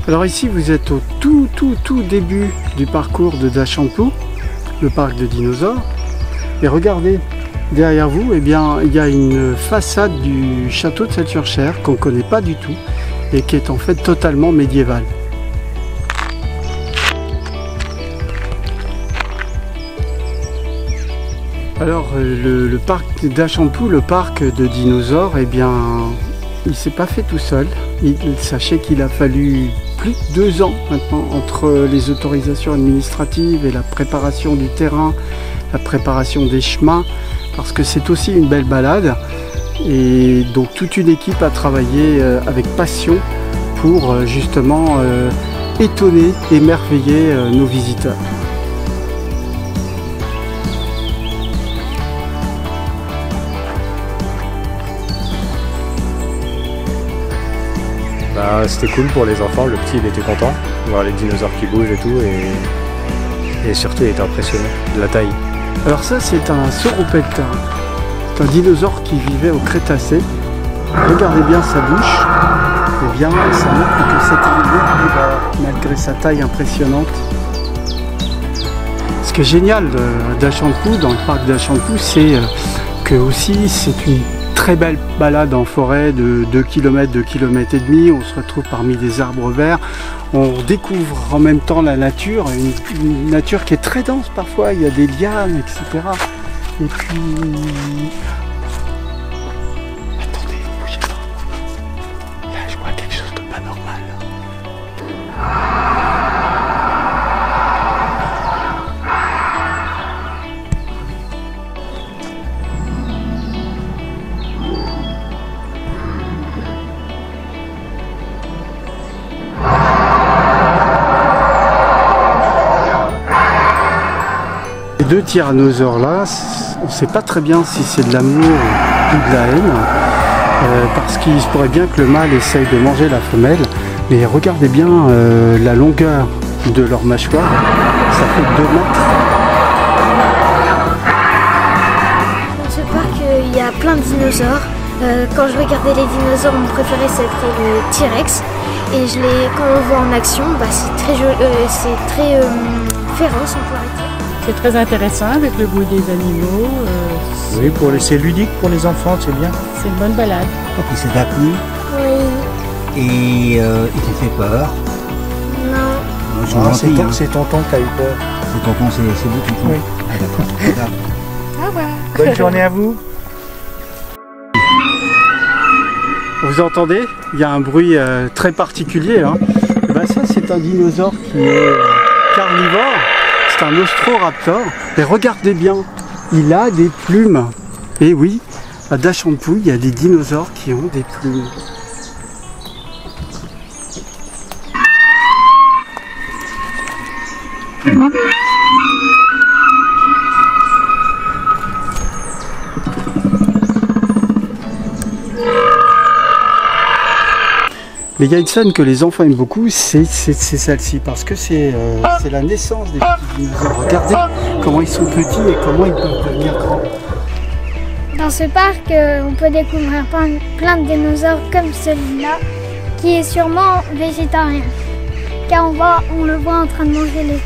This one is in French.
Alors ici vous êtes au tout début du parcours de Dachaumpou, le parc de dinosaures. Et regardez, derrière vous, eh bien, il y a une façade du château de Celles-sur-Cher qu'on ne connaît pas du tout et qui est en fait totalement médiévale. Alors le parc d'Dachaumpou, le parc de dinosaures, eh bien, il ne s'est pas fait tout seul. Sachez qu'il a fallu plus de 2 ans maintenant entre les autorisations administratives et la préparation du terrain, la préparation des chemins, parce que c'est aussi une belle balade. Et donc toute une équipe a travaillé avec passion pour justement étonner, émerveiller nos visiteurs. Bah, c'était cool pour les enfants, le petit il était content de voir les dinosaures qui bougent et tout, et surtout il était impressionné de la taille. Alors ça c'est un sauropeltin, c'est un dinosaure qui vivait au Crétacé. Regardez bien sa bouche, et bien ça montre que cet animal est malgré sa taille impressionnante. Ce qui est génial d'Dachaumpou, dans le parc d'Dachaumpou, c'est que aussi c'est une très belle balade en forêt de 2 km, 2 km et demi. On se retrouve parmi des arbres verts. On découvre en même temps la nature, une nature qui est très dense parfois. Il y a des lianes, etc. Et puis... Attendez, bougez pas. Là, je vois quelque chose de pas normal. Les 2 tyrannosaures là, on ne sait pas très bien si c'est de l'amour ou de la haine, parce qu'il se pourrait bien que le mâle essaye de manger la femelle, mais regardez bien la longueur de leur mâchoire, ça fait 2 mètres. Dans ce parc, il y a plein de dinosaures. Quand je regardais les dinosaures, mon préféré c'était le T-Rex, et quand on le voit en action, bah, c'est très féroce, on pourrait dire. C'est très intéressant avec le goût des animaux. Oui, c'est ludique pour les enfants, c'est bien. C'est une bonne balade. Il s'est battu. Oui. Et il s'est fait peur. Non. C'est tonton qui a eu peur. C'est tonton, c'est vous tonton. Oui. Ah d'accord. Au revoir. Bonne journée à vous. Vous entendez? Il y a un bruit très particulier. Hein. Et ben ça, c'est un dinosaure qui est carnivore. C'est un Austroraptor. Et regardez bien, il a des plumes. Et oui, à Dachaumpou, il y a des dinosaures qui ont des plumes. Mais il y a une scène que les enfants aiment beaucoup, c'est celle-ci, parce que c'est la naissance des petits dinosaures. Regardez comment ils sont petits et comment ils peuvent devenir grands. Dans ce parc, on peut découvrir plein de dinosaures comme celui-là, qui est sûrement végétarien, car on le voit en train de manger les